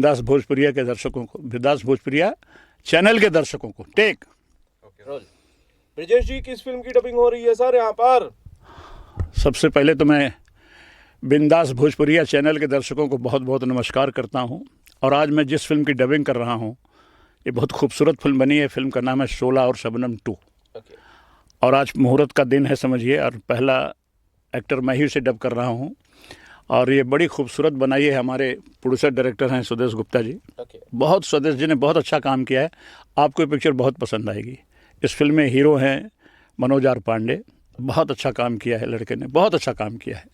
बिंदास भोजपुरिया के दर्शकों को, बिंदास भोजपुरिया चैनल के दर्शकों को टेक। ब्रिजेश जी, किस फिल्म की डबिंग हो रही है सर यहाँ पर? सबसे पहले तो मैं बिंदास भोजपुरिया चैनल के दर्शकों को बहुत बहुत नमस्कार करता हूँ। और आज मैं जिस फिल्म की डबिंग कर रहा हूँ, ये बहुत खूबसूरत फिल्म बनी है। फिल्म का नाम है शोला और शबनम 2। और आज मुहूर्त का दिन है समझिए, और पहला एक्टर मैं ही उसे डब कर रहा हूँ। और ये बड़ी खूबसूरत बनाई है। हमारे प्रोड्यूसर डायरेक्टर हैं स्वदेश गुप्ता जी। बहुत स्वदेश जी ने बहुत अच्छा काम किया है। आपको ये पिक्चर बहुत पसंद आएगी। इस फिल्म में हीरो हैं मनोज आर पांडे। बहुत अच्छा काम किया है लड़के ने, बहुत अच्छा काम किया है।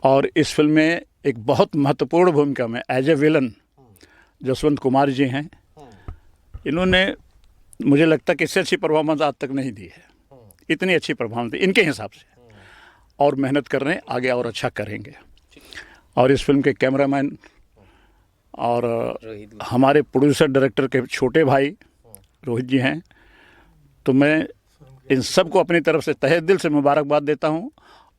और इस फिल्म में एक बहुत महत्वपूर्ण भूमिका में as a villain Jaswant Kumar ji हैं। इन्होंने, मुझे लगता है कि इससे अच्छी परफॉर्मेंस आज तक नहीं दी है। इतनी अच्छी परफॉर्मेंस इनके हिसाब से, और मेहनत कर रहे हैं, आगे और अच्छा करेंगे। और इस फिल्म के कैमरामैन और हमारे प्रोड्यूसर डायरेक्टर के छोटे भाई रोहित जी हैं। तो मैं इन सबको अपनी तरफ से तहे दिल से मुबारकबाद देता हूं,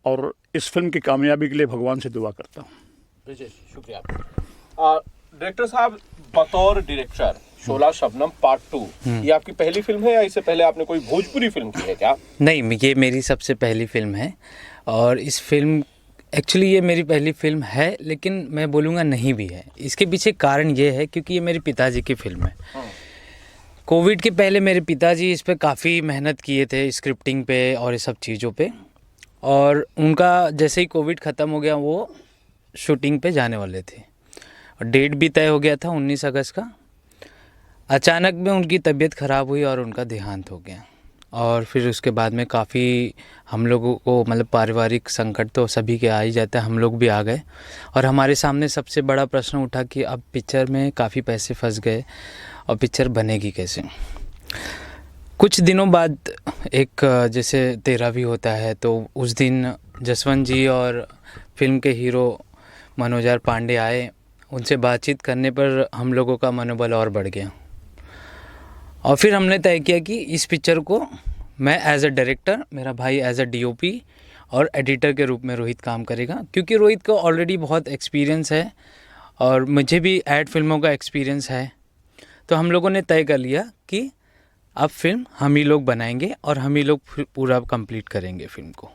और इस फिल्म की कामयाबी के लिए भगवान से दुआ करता हूं। शुक्रिया। डायरेक्टर साहब, बतौर डायरेक्टर शोला शबनम पार्ट 2 ये आपकी पहली फिल्म है या इससे पहले आपने कोई भोजपुरी फिल्म की है क्या? नहीं, ये मेरी सबसे पहली फिल्म है। और इस फिल्म, एक्चुअली ये मेरी पहली फिल्म है, लेकिन मैं बोलूँगा नहीं भी है। इसके पीछे कारण ये है क्योंकि ये मेरे पिताजी की फिल्म है। कोविड के पहले मेरे पिताजी इस पे काफ़ी मेहनत किए थे, स्क्रिप्टिंग पे और ये सब चीज़ों पे। और उनका जैसे ही कोविड ख़त्म हो गया, वो शूटिंग पे जाने वाले थे और डेट भी तय हो गया था 19 अगस्त का। अचानक में उनकी तबीयत ख़राब हुई और उनका देहांत हो गया। और फिर उसके बाद में काफ़ी हम लोगों को, मतलब पारिवारिक संकट तो सभी के आ ही जाता है, हम लोग भी आ गए। और हमारे सामने सबसे बड़ा प्रश्न उठा कि अब पिक्चर में काफ़ी पैसे फंस गए और पिक्चर बनेगी कैसे। कुछ दिनों बाद एक जैसे 13वीं होता है, तो उस दिन जसवंत जी और फिल्म के हीरो मनोज आर पांडे आए। उनसे बातचीत करने पर हम लोगों का मनोबल और बढ़ गया। और फिर हमने तय किया कि इस पिक्चर को मैं एज अ डायरेक्टर, मेरा भाई एज अ डीओपी और एडिटर के रूप में रोहित काम करेगा, क्योंकि रोहित को ऑलरेडी बहुत एक्सपीरियंस है और मुझे भी ऐड फिल्मों का एक्सपीरियंस है। तो हम लोगों ने तय कर लिया कि अब फिल्म हम ही लोग बनाएंगे और हम ही लोग पूरा कंप्लीट करेंगे फिल्म को।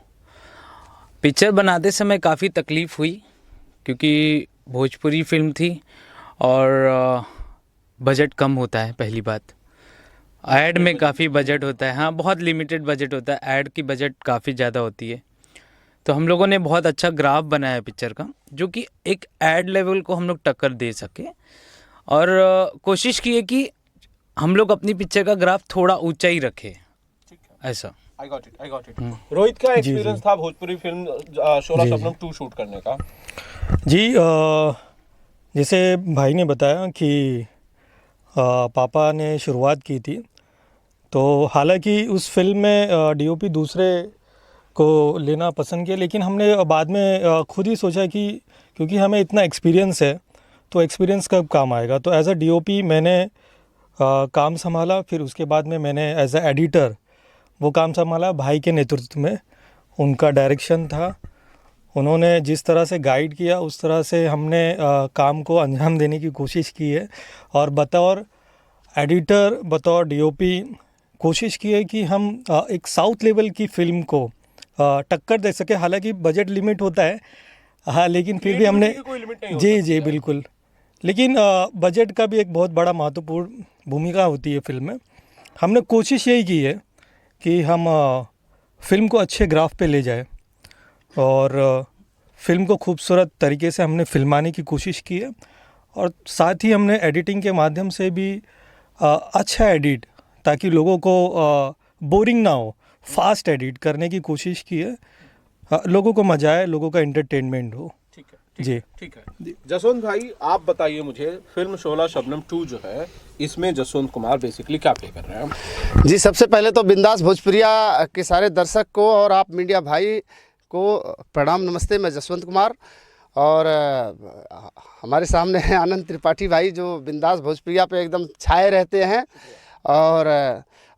पिक्चर बनाते समय काफ़ी तकलीफ़ हुई, क्योंकि भोजपुरी फिल्म थी और बजट कम होता है। पहली बात, ऐड में काफ़ी बजट होता है। हाँ, बहुत लिमिटेड बजट होता है, ऐड की बजट काफ़ी ज़्यादा होती है। तो हम लोगों ने बहुत अच्छा ग्राफ बनाया पिक्चर का, जो कि एक ऐड लेवल को हम लोग टक्कर दे सके। और कोशिश की है कि हम लोग अपनी पिक्चर का ग्राफ थोड़ा ऊंचा ही रखें, ऐसा। I got it. रोहित, क्या एक्सपीरियंस था भोजपुरी फिल्म शोला शबनम 2 शूट करने का? जी, जैसे भाई ने बताया कि पापा ने शुरुआत की थी, तो हालांकि उस फिल्म में डीओपी दूसरे को लेना पसंद किया, लेकिन हमने बाद में खुद ही सोचा कि क्योंकि हमें इतना एक्सपीरियंस है, तो एक्सपीरियंस कब काम आएगा। तो एज अ डीओपी मैंने काम संभाला। फिर उसके बाद में मैंने एज अ एडिटर वो काम संभाला। भाई के नेतृत्व में उनका डायरेक्शन था। उन्होंने जिस तरह से गाइड किया, उस तरह से हमने काम को अंजाम देने की कोशिश की है। और बतौर एडिटर, बतौर डीओपी कोशिश की है कि हम एक साउथ लेवल की फ़िल्म को टक्कर दे सके। हालांकि बजट लिमिट होता है, हाँ, लेकिन फिर भी हमने, जी बिल्कुल, लेकिन बजट का भी एक बहुत बड़ा महत्वपूर्ण भूमिका होती है फिल्म में। हमने कोशिश यही की है कि हम फिल्म को अच्छे ग्राफ पे ले जाए और फिल्म को खूबसूरत तरीके से हमने फिल्माने की कोशिश की है। और साथ ही हमने एडिटिंग के माध्यम से भी अच्छा एडिट, ताकि लोगों को बोरिंग ना हो, फास्ट एडिट करने की कोशिश की है। लोगों को मजा आए, लोगों का एंटरटेनमेंट हो। ठीक है। जसवंत भाई, आप बताइए मुझे, फिल्म शोला शबनम 2 जो है, इसमें जसवंत कुमार बेसिकली क्या प्ले कर रहे हैं? जी, सबसे पहले तो बिंदास भोजपुरिया के सारे दर्शक को और आप मीडिया भाई को प्रणाम, नमस्ते। मैं जसवंत कुमार, और हमारे सामने हैं आनंद त्रिपाठी भाई, जो बिंदास भोजपुरिया पे एकदम छाए रहते हैं। और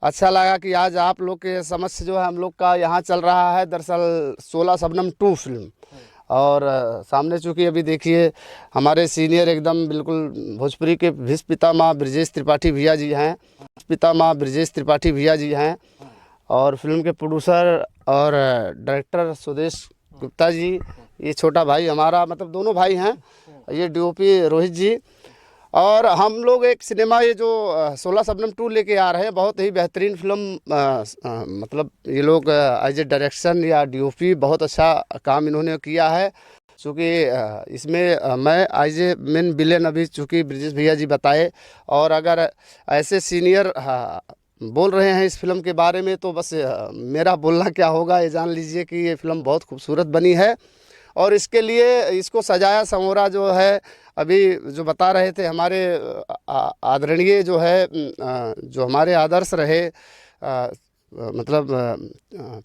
अच्छा लगा कि आज आप लोग के समक्ष जो है हम लोग का यहाँ चल रहा है दरअसल शोला शबनम 2 फिल्म। और सामने चूँकि अभी देखिए हमारे सीनियर एकदम बिल्कुल भोजपुरी के भीष्म पितामह ब्रजेश त्रिपाठी भैया जी हैं, पितामह ब्रजेश त्रिपाठी भैया जी हैं, और फिल्म के प्रोड्यूसर और डायरेक्टर स्वदेश गुप्ता जी, ये छोटा भाई हमारा, मतलब दोनों भाई हैं, ये डीओपी रोहित जी। और हम लोग एक सिनेमा ये जो 16 शबनम 2 लेके आ रहे हैं, बहुत ही बेहतरीन फिल्म, मतलब ये लोग एज ए डायरेक्शन या डीओपी बहुत अच्छा काम इन्होंने किया है। चूँकि इसमें मैं एज ए मेन विलेन, अभी चूँकि ब्रिजेश भैया जी बताए, और अगर ऐसे सीनियर बोल रहे हैं इस फिल्म के बारे में, तो बस मेरा बोलना क्या होगा ये जान लीजिए कि ये फिल्म बहुत खूबसूरत बनी है। और इसके लिए इसको सजाया संवरा जो है, अभी जो बता रहे थे हमारे आदरणीय जो है, जो हमारे आदर्श रहे, मतलब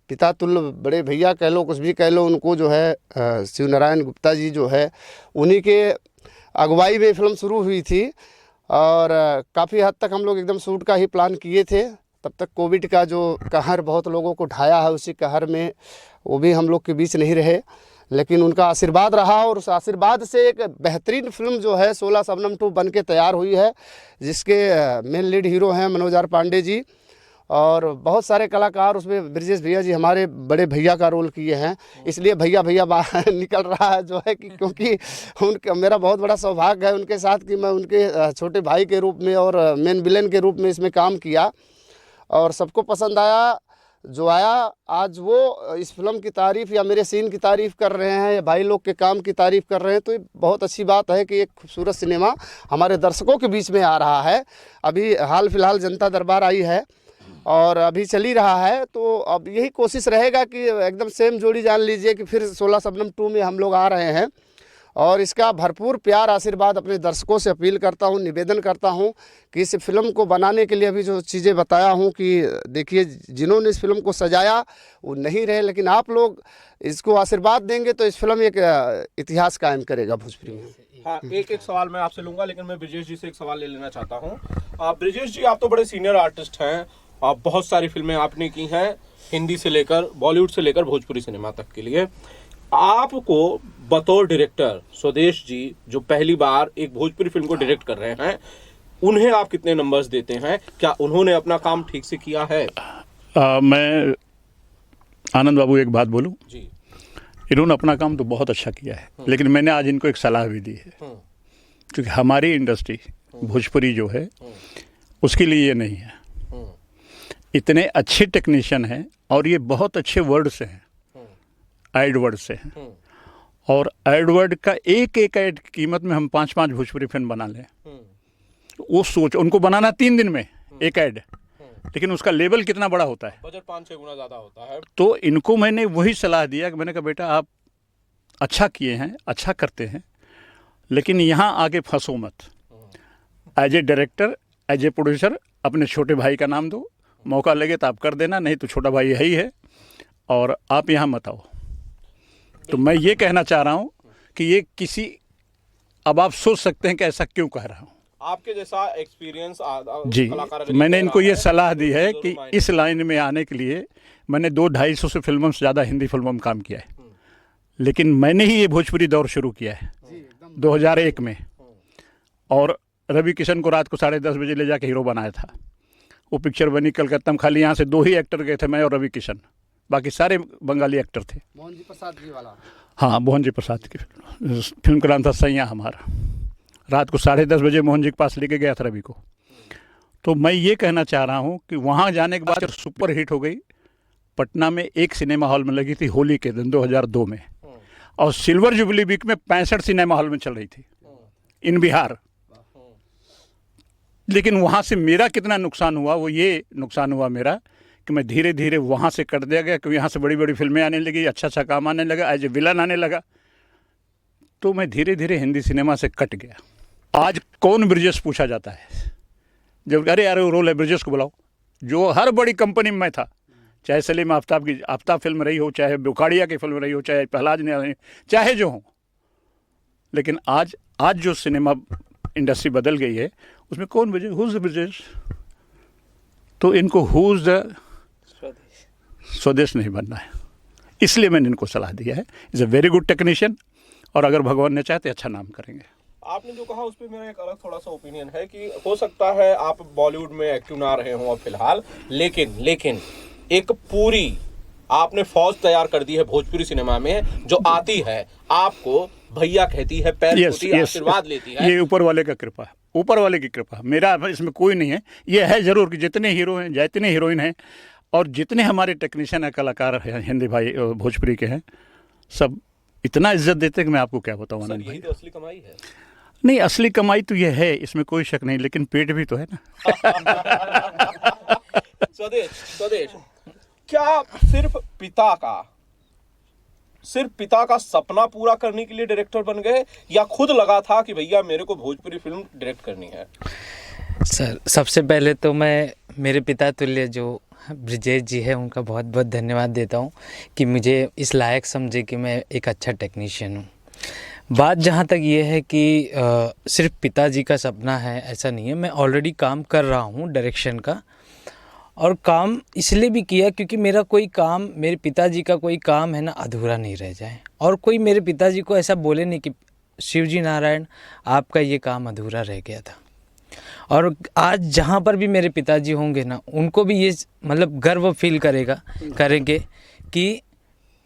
पिता तुल्य बड़े भैया कह लो, कुछ भी कह लो, उनको जो है शिव नारायण गुप्ता जी जो है, उन्हीं के अगुवाई में फिल्म शुरू हुई थी। और काफ़ी हद तक हम लोग एकदम शूट का ही प्लान किए थे, तब तक कोविड का जो कहर बहुत लोगों को ढाया है, उसी कहर में वो भी हम लोग के बीच नहीं रहे, लेकिन उनका आशीर्वाद रहा, और उस आशीर्वाद से एक बेहतरीन फिल्म जो है 16 शबनम 2 बन के तैयार हुई है, जिसके मेन लीड हीरो हैं मनोज आर पांडे जी, और बहुत सारे कलाकार उसमें ब्रजेश भैया जी हमारे बड़े भैया का रोल किए हैं। इसलिए भैया भैया बाहर निकल रहा है जो है कि क्योंकि उनका मेरा बहुत बड़ा सौभाग्य है उनके साथ कि मैं उनके छोटे भाई के रूप में और मेन विलेन के रूप में इसमें काम किया, और सबको पसंद आया। जो आया आज वो इस फिल्म की तारीफ़ या मेरे सीन की तारीफ़ कर रहे हैं, या भाई लोग के काम की तारीफ़ कर रहे हैं, तो ये बहुत अच्छी बात है कि एक खूबसूरत सिनेमा हमारे दर्शकों के बीच में आ रहा है। अभी हाल फिलहाल जनता दरबार आई है और अभी चली रहा है, तो अब यही कोशिश रहेगा कि एकदम सेम जोड़ी जान लीजिए कि फिर 16 शबनम 2 में हम लोग आ रहे हैं, और इसका भरपूर प्यार आशीर्वाद अपने दर्शकों से अपील करता हूं, निवेदन करता हूं कि इस फिल्म को बनाने के लिए अभी जो चीज़ें बताया हूं कि देखिए जिन्होंने इस फिल्म को सजाया वो नहीं रहे, लेकिन आप लोग इसको आशीर्वाद देंगे तो इस फिल्म एक इतिहास कायम करेगा भोजपुरी में। हाँ, एक सवाल मैं आपसे लूँगा, लेकिन मैं ब्रिजेश जी से एक सवाल ले लेना चाहता हूँ। ब्रिजेश जी, आप तो बड़े सीनियर आर्टिस्ट हैं, आप बहुत सारी फिल्में आपने की हैं, हिंदी से लेकर बॉलीवुड से लेकर भोजपुरी सिनेमा तक के लिए। आपको बतौर डायरेक्टर स्वदेश जी जो पहली बार एक भोजपुरी फिल्म को डायरेक्ट कर रहे हैं, उन्हें आप कितने नंबर्स देते हैं? क्या उन्होंने अपना काम ठीक से किया है? मैं आनंद बाबू एक बात बोलूं जी, इन्होंने अपना काम तो बहुत अच्छा किया है, लेकिन मैंने आज इनको एक सलाह भी दी है, क्योंकि हमारी इंडस्ट्री भोजपुरी जो है उसके लिए ये नहीं है। इतने अच्छे टेक्नीशियन हैं और ये बहुत अच्छे वर्ड से हैं, एड वर्ड से हैं, और एड वर्ड का एक एक एड की कीमत में हम 5-5 भोजपुरी फिल्म बना लें। वो सोच, उनको बनाना 3 दिन में एक ऐड, लेकिन उसका लेवल कितना बड़ा होता है, बजट 5-6 गुना ज़्यादा होता है। तो इनको मैंने वही सलाह दिया कि मैंने कहा बेटा आप अच्छा किए हैं, अच्छा करते हैं, लेकिन यहाँ आगे फंसो मत। As a director, as a producer अपने छोटे भाई का नाम दो, मौका लगे तो आप कर देना, नहीं तो छोटा भाई यही है, और आप यहाँ मत आओ। तो मैं ये कहना चाह रहा हूँ कि ये किसी, अब आप सोच सकते हैं कि ऐसा क्यों कह रहा हूँ। आपके जैसा एक्सपीरियंस जी, मैंने इनको ये सलाह दी है कि इस लाइन में आने के लिए मैंने 200-250 से फिल्मों से ज़्यादा हिंदी फिल्मों में काम किया है, लेकिन मैंने ही ये भोजपुरी दौर शुरू किया है 2001 में, और रवि किशन को रात को 10:30 बजे ले जाके हीरो बनाया था। वो पिक्चर बनी कलकत्ता में, खाली यहाँ से 2 ही एक्टर गए थे, मैं और रवि किशन, बाकी सारे बंगाली एक्टर थे। मोहन जी प्रसाद जी वाला, हाँ, मोहन जी प्रसाद की फिल्म का नाम था सैया हमारा। रात को 10:30 बजे मोहन जी के पास लेके गया था रवि को। तो मैं ये कहना चाह रहा हूँ कि वहाँ जाने के बाद सुपर हिट हो गई। पटना में एक सिनेमा हॉल में लगी थी होली के दिन 2002 में, और सिल्वर जुबली वीक में 65 सिनेमा हॉल में चल रही थी इन बिहार। लेकिन वहाँ से मेरा कितना नुकसान हुआ, वो ये नुकसान हुआ मेरा कि मैं धीरे धीरे वहाँ से कट दिया गया, क्योंकि यहाँ से बड़ी बड़ी फिल्में आने लगी, अच्छा अच्छा काम आने लगा, एज ए विलन आने लगा, तो मैं धीरे धीरे हिंदी सिनेमा से कट गया। आज कौन ब्रिजेश पूछा जाता है, जब अरे यार वो रोल है ब्रिजेश को बुलाओ, जो हर बड़ी कंपनी में मैं था, चाहे सलीम आफ्ताब की आफ्ताब फिल्म रही हो, चाहे बुखाड़िया की फिल्म रही हो, चाहे प्रहलाद ने, चाहे जो हो, लेकिन आज जो सिनेमा इंडस्ट्री बदल गई है उसमें कौन ब्रिजेश, हुज ब्रिजेश, तो इनको हुज स्वदेश नहीं बनना है, इसलिए मैंने इनको सलाह दिया है। Is a very good technician, और अगर भगवान ने चाहे तो अच्छा नाम करेंगे। आपने जो कहा उस पर मेरा एक अलग थोड़ा सा ओपिनियन है कि हो सकता है आप बॉलीवुड में एक्टिव ना रहे हों अब फिलहाल, लेकिन एक पूरी आपने फौज तैयार कर दी है भोजपुरी सिनेमा में, जो आती है आपको भैया कहती है, पैर छूती है, आशीर्वाद लेती है। ये ऊपर वाले का कृपा है, ऊपर वाले की कृपा, मेरा इसमें कोई नहीं है। ये है ज़रूर कि जितने हीरो हैं, जितने हीरोइन हैं, और जितने हमारे टेक्नीशियन हैं, कलाकार हैं, हिंदी भाई भोजपुरी के हैं, सब इतना इज्जत देते हैं कि मैं आपको क्या बताऊँ आनंद भाई। यही तो असली कमाई है। नहीं, असली कमाई तो ये है, इसमें कोई शक नहीं, लेकिन पेट भी तो है ना। स्वदेश क्या सिर्फ पिता का सपना पूरा करने के लिए डायरेक्टर बन गए, या खुद लगा था कि भैया मेरे को भोजपुरी फिल्म डायरेक्ट करनी है? सर, सबसे पहले तो मैं मेरे पिता तुल्य जो ब्रिजेश जी है उनका बहुत बहुत धन्यवाद देता हूँ कि मुझे इस लायक समझे कि मैं एक अच्छा टेक्नीशियन हूँ। बात जहाँ तक ये है कि सिर्फ पिताजी का सपना है, ऐसा नहीं है। मैं ऑलरेडी काम कर रहा हूँ डायरेक्शन का, और काम इसलिए भी किया क्योंकि मेरा कोई काम, मेरे पिताजी का कोई काम है ना, अधूरा नहीं रह जाए, और कोई मेरे पिताजी को ऐसा बोले नहीं कि शिवजी नारायण आपका ये काम अधूरा रह गया था। और आज जहाँ पर भी मेरे पिताजी होंगे ना, उनको भी ये मतलब गर्व फील करेंगे कि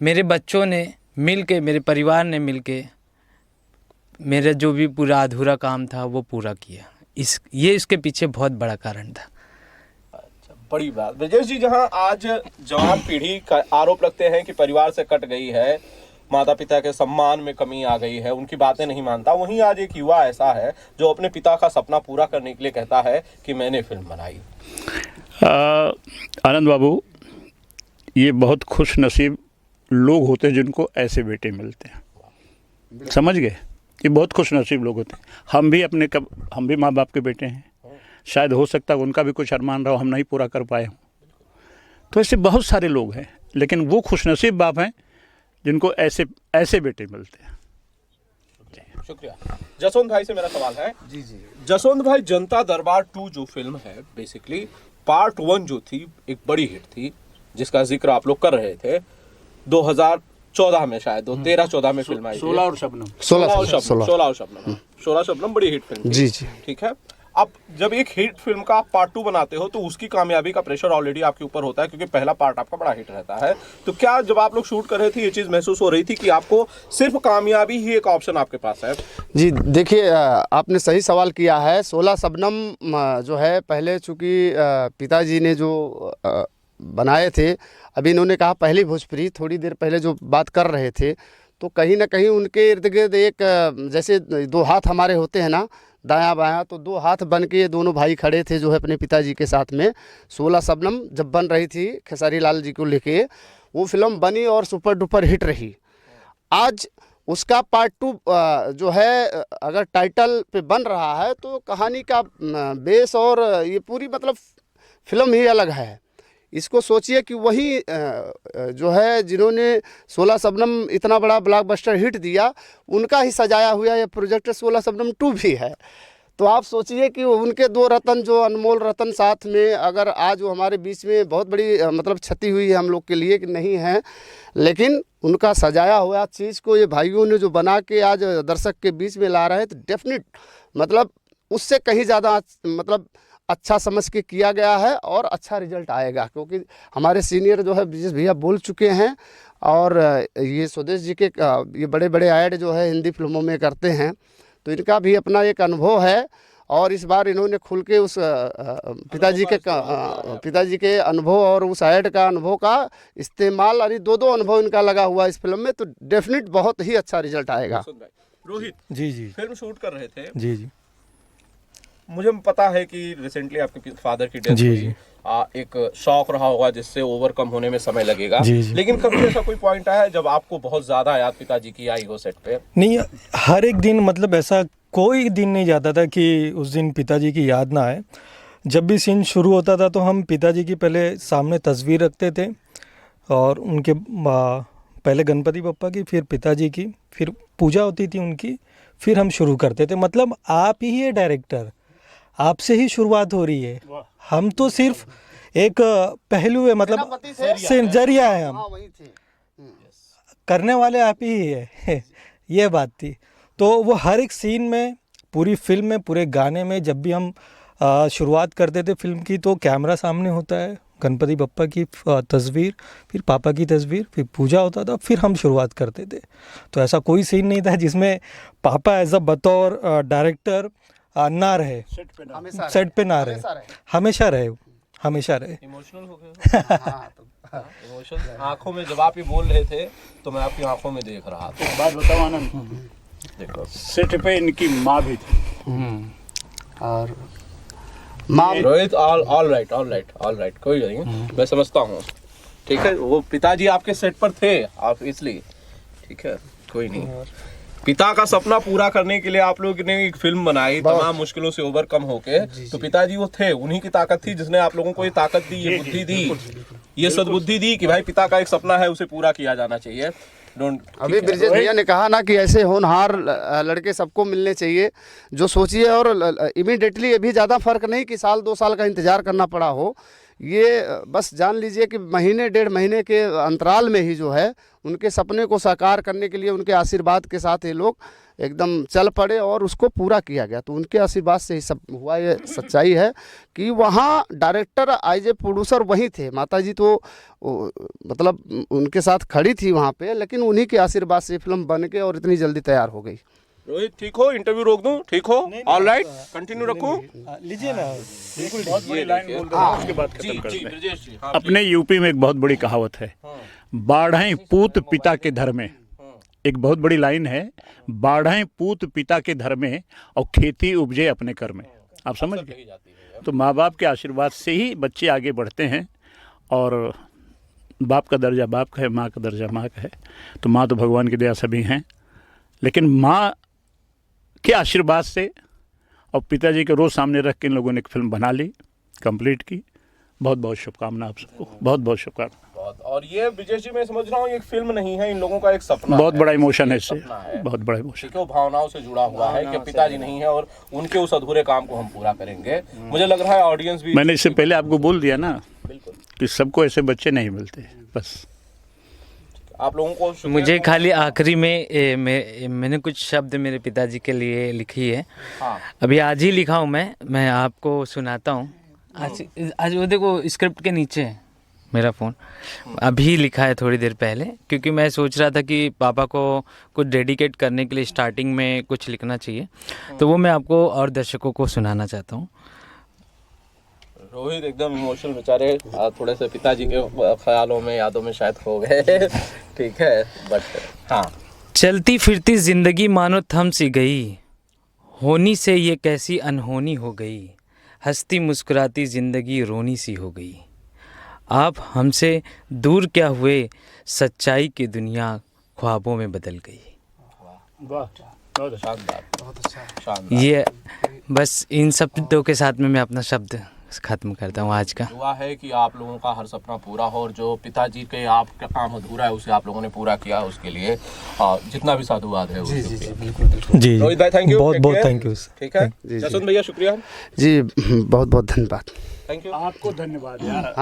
मेरे बच्चों ने मिल के, मेरे परिवार ने मिल के मेरा जो भी पूरा अधूरा काम था वो पूरा किया। ये इसके पीछे बहुत बड़ा कारण था। बड़ी बात ब्रजेश जी, जहां आज जवान पीढ़ी का आरोप लगते हैं कि परिवार से कट गई है, माता पिता के सम्मान में कमी आ गई है, उनकी बातें नहीं मानता, वहीं आज एक युवा ऐसा है जो अपने पिता का सपना पूरा करने के लिए कहता है कि मैंने फिल्म बनाई। आनंद बाबू, ये बहुत खुश नसीब लोग होते हैं जिनको ऐसे बेटे मिलते हैं, समझ गए? ये बहुत खुश नसीब लोग होते हैं। हम भी माँ बाप के बेटे हैं, शायद हो सकता है उनका भी कुछ अरमान रहा हो, हम नहीं पूरा कर पाए हों। तो ऐसे बहुत सारे लोग हैं, लेकिन वो खुशनसीब बाप हैं जिनको ऐसे बेटे मिलते हैं। शुक्रिया। जसवंत भाई से मेरा सवाल है। जी। जसवंत भाई, जनता दरबार 2 जो फिल्म है, बेसिकली पार्ट 1 जो थी एक बड़ी हिट थी, जिसका जिक्र आप लोग कर रहे थे 2014 में, शायद 13-14 में फिल्म आई। 16 और शबनम 16 शबनम बड़ी हिट फिल्म थी। जी। ठीक है। अब जब एक हिट फिल्म का आप पार्ट 2 बनाते हो तो उसकी कामयाबी का प्रेशर ऑलरेडी आपके ऊपर होता है, क्योंकि पहला पार्ट आपका बड़ा हिट रहता है। तो क्या जब आप लोग शूट कर रहे थे ये चीज़ महसूस हो रही थी कि आपको सिर्फ कामयाबी ही एक ऑप्शन आपके पास है? जी देखिए, आपने सही सवाल किया है। 16 शबनम जो है, पहले चूँकि पिताजी ने जो बनाए थे, अभी इन्होंने कहा पहली भोजपुरी, थोड़ी देर पहले जो बात कर रहे थे, तो कहीं ना कहीं उनके इर्द गिर्द एक जैसे 2 हाथ हमारे होते हैं ना, दायां बायां, तो 2 हाथ बन के ये दोनों भाई खड़े थे जो है अपने पिताजी के साथ में। 16 शबनम जब बन रही थी खेसारी लाल जी को लेके, वो फिल्म बनी और सुपर डुपर हिट रही। आज उसका पार्ट 2 जो है, अगर टाइटल पे बन रहा है तो कहानी का बेस और ये पूरी मतलब फिल्म ही अलग है। इसको सोचिए कि वही जो है जिन्होंने 16 शबनम इतना बड़ा ब्लॉकबस्टर हिट दिया, उनका ही सजाया हुआ ये प्रोजेक्ट 16 शबनम 2 भी है। तो आप सोचिए कि उनके 2 रतन, जो अनमोल रतन साथ में, अगर आज वो हमारे बीच में, बहुत बड़ी मतलब क्षति हुई है हम लोग के लिए कि नहीं है, लेकिन उनका सजाया हुआ चीज़ को ये भाइयों ने जो बना के आज दर्शक के बीच में ला रहे हैं, तो डेफिनेट मतलब उससे कहीं ज़्यादा मतलब अच्छा समझ के किया गया है और अच्छा रिजल्ट आएगा। क्योंकि हमारे सीनियर जो है ब्रिजेश भैया बोल चुके हैं, और ये स्वदेश जी के ये बड़े बड़े ऐड जो है हिंदी फिल्मों में करते हैं, तो इनका भी अपना एक अनुभव है। और इस बार इन्होंने खुल के उस पिताजी के अनुभव और उस ऐड का अनुभव का इस्तेमाल, यानी 2 अनुभव इनका लगा हुआ इस फिल्म में, तो डेफिनेट बहुत ही अच्छा रिजल्ट आएगा। रोहित जी फिल्म शूट कर रहे थे। जी। मुझे पता है कि रिसेंटली आपके फादर की डेथ हुई, एक शौक रहा होगा जिससे ओवरकम होने में समय लगेगा। जी। लेकिन कभी ऐसा कोई पॉइंट आया जब आपको बहुत ज्यादा याद पिताजी की आई हो सेट पे? नहीं, हर एक दिन, मतलब ऐसा कोई दिन नहीं जाता था कि उस दिन पिताजी की याद ना आए। जब भी सीन शुरू होता था तो हम पिताजी की पहले सामने तस्वीर रखते थे, और उनके पहले गणपति बप्पा की, फिर पिताजी की, फिर पूजा होती थी उनकी, फिर हम शुरू करते थे। मतलब आप ही है डायरेक्टर, आपसे ही शुरुआत हो रही है, हम तो सिर्फ एक पहलू है, मतलब जरिया है हम। करने वाले आप ही है ये बात थी। तो वो हर एक सीन में, पूरी फिल्म में, पूरे गाने में, जब भी हम शुरुआत करते थे फिल्म की तो कैमरा सामने होता है, गणपति बप्पा की तस्वीर, फिर पापा की तस्वीर, फिर पूजा होता था, फिर हम शुरुआत करते थे। तो ऐसा कोई सीन नहीं था जिसमें पापा एज अ बतौर डायरेक्टर ना रहे, सेट पे ना रहे, हमेशा रहे, हमेशा रहे। इमोशनल हो गए इमोशनल आंखों में जब आप ये बोल रहे थे तो मैं आपकी आंखों में देख रहा था। एक बात बताओ आनंद, देखो सेट पे इनकी माँ भी थी। और माँ रोहित, ऑल राइट, कोई नहीं, मैं समझता हूँ, ठीक है। वो पिताजी आपके सेट पर थे, आप इसलिए, ठीक है, कोई नहीं। पिता का सपना पूरा करने के लिए आप लोगों ने एक फिल्म बनाई, तमाम मुश्किलों से ओवरकम होके, तो पिताजी वो थे, उन्हीं की ताकत थी जिसने आप लोगों को ये ताकत दी, ये बुद्धि दी, ये सद्बुद्धि दी कि भाई पिता का एक सपना है, उसे पूरा किया जाना चाहिए। अभी ब्रिजेश भैया ने कहा ना कि ऐसे होनहार लड़के सबको मिलने चाहिए जो सोचिए, और इमीडिएटली ये भी ज़्यादा फर्क नहीं कि साल 2 साल का इंतज़ार करना पड़ा हो। ये बस जान लीजिए कि महीने 1.5 महीने के अंतराल में ही जो है उनके सपने को साकार करने के लिए उनके आशीर्वाद के साथ ये लोग एकदम चल पड़े और उसको पूरा किया गया। तो उनके आशीर्वाद से ही सब हुआ। ये सच्चाई है कि वहाँ डायरेक्टर एज ए प्रोड्यूसर वही थे, माताजी तो मतलब उनके साथ खड़ी थी वहाँ पे, लेकिन उन्हीं के आशीर्वाद से फिल्म बन के और इतनी जल्दी तैयार हो गई। रोहित ठीक हो, इंटरव्यू रोक दूं, ठीक हो, ऑल राइट, कंटिन्यू रखूं। लीजिए ना, बिल्कुल बहुत बड़ी लाइन बोल रहे हैं, उसके बाद खत्म करते हैं। ब्रजेश जी, हाँ, अपने यूपी में एक बहुत बड़ी कहावत है, बाढ़ें पूत पिता के धर में। एक बहुत बड़ी लाइन है, बाढ़ें पूत पिता के धर में और खेती उपजे अपने कर में। आप समझ गए? तो माँ बाप के आशीर्वाद से ही बच्चे आगे बढ़ते हैं, और बाप का दर्जा बाप का है, माँ का दर्जा माँ का है। तो माँ तो भगवान की दया सभी हैं, लेकिन माँ के आशीर्वाद से और पिताजी के रोज़ सामने रख के इन लोगों ने एक फिल्म बना ली, कंप्लीट की। बहुत बहुत शुभकामना आप सबको, बहुत बहुत शुभकामना। बहुत। और ये ब्रजेश जी, मैं समझ रहा हूँ ये एक फिल्म नहीं है, इन लोगों का एक सपना बहुत है, बड़ा इमोशन है इससे, सपना है। बहुत बड़ा इमोशन। ठीक है, वो भावनाओं से जुड़ा हुआ है कि पिताजी नहीं है और उनके उस अधूरे काम को हम पूरा करेंगे। मुझे लग रहा है ऑडियंस भी, मैंने इससे पहले आपको बोल दिया ना बिल्कुल, कि सबको ऐसे बच्चे नहीं मिलते। बस आप लोगों को शुक्रिया। मुझे खाली आखिरी में मैंने कुछ शब्द मेरे पिताजी के लिए लिखी है। हाँ, अभी आज ही लिखा हूँ मैं आपको सुनाता हूँ। आज वो देखो स्क्रिप्ट के नीचे है मेरा फ़ोन, अभी लिखा है थोड़ी देर पहले, क्योंकि मैं सोच रहा था कि पापा को कुछ डेडिकेट करने के लिए स्टार्टिंग में कुछ लिखना चाहिए, तो वो मैं आपको और दर्शकों को सुनाना चाहता हूँ। रोहित एकदम इमोशनल बेचारे, थोड़े से पिताजी के ख्यालों में, यादों में शायद खो गए। ठीक है, बट हाँ। चलती फिरती जिंदगी मानो थम सी गई, होनी से ये कैसी अनहोनी हो गई, हंसती मुस्कुराती जिंदगी रोनी सी हो गई। आप हमसे दूर क्या हुए, सच्चाई की दुनिया ख्वाबों में बदल गई। शानदार, बहुत अच्छा, शानदार। ये बस इन शब्दों के साथ में मैं अपना शब्द खत्म करता हूँ आज का। दुआ है कि आप लोगों का हर सपना पूरा हो, और जो पिताजी के आपका काम अधूरा है उसे आप लोगों ने पूरा किया, उसके लिए जितना भी साधुवाद है। जी बिल्कुल जी, रोहित भाई थैंक यू, बहुत बहुत थैंक यू। ठीक है, जसवंत भैया शुक्रिया जी, बहुत बहुत धन्यवाद। Thank you. आपको धन्यवाद यार।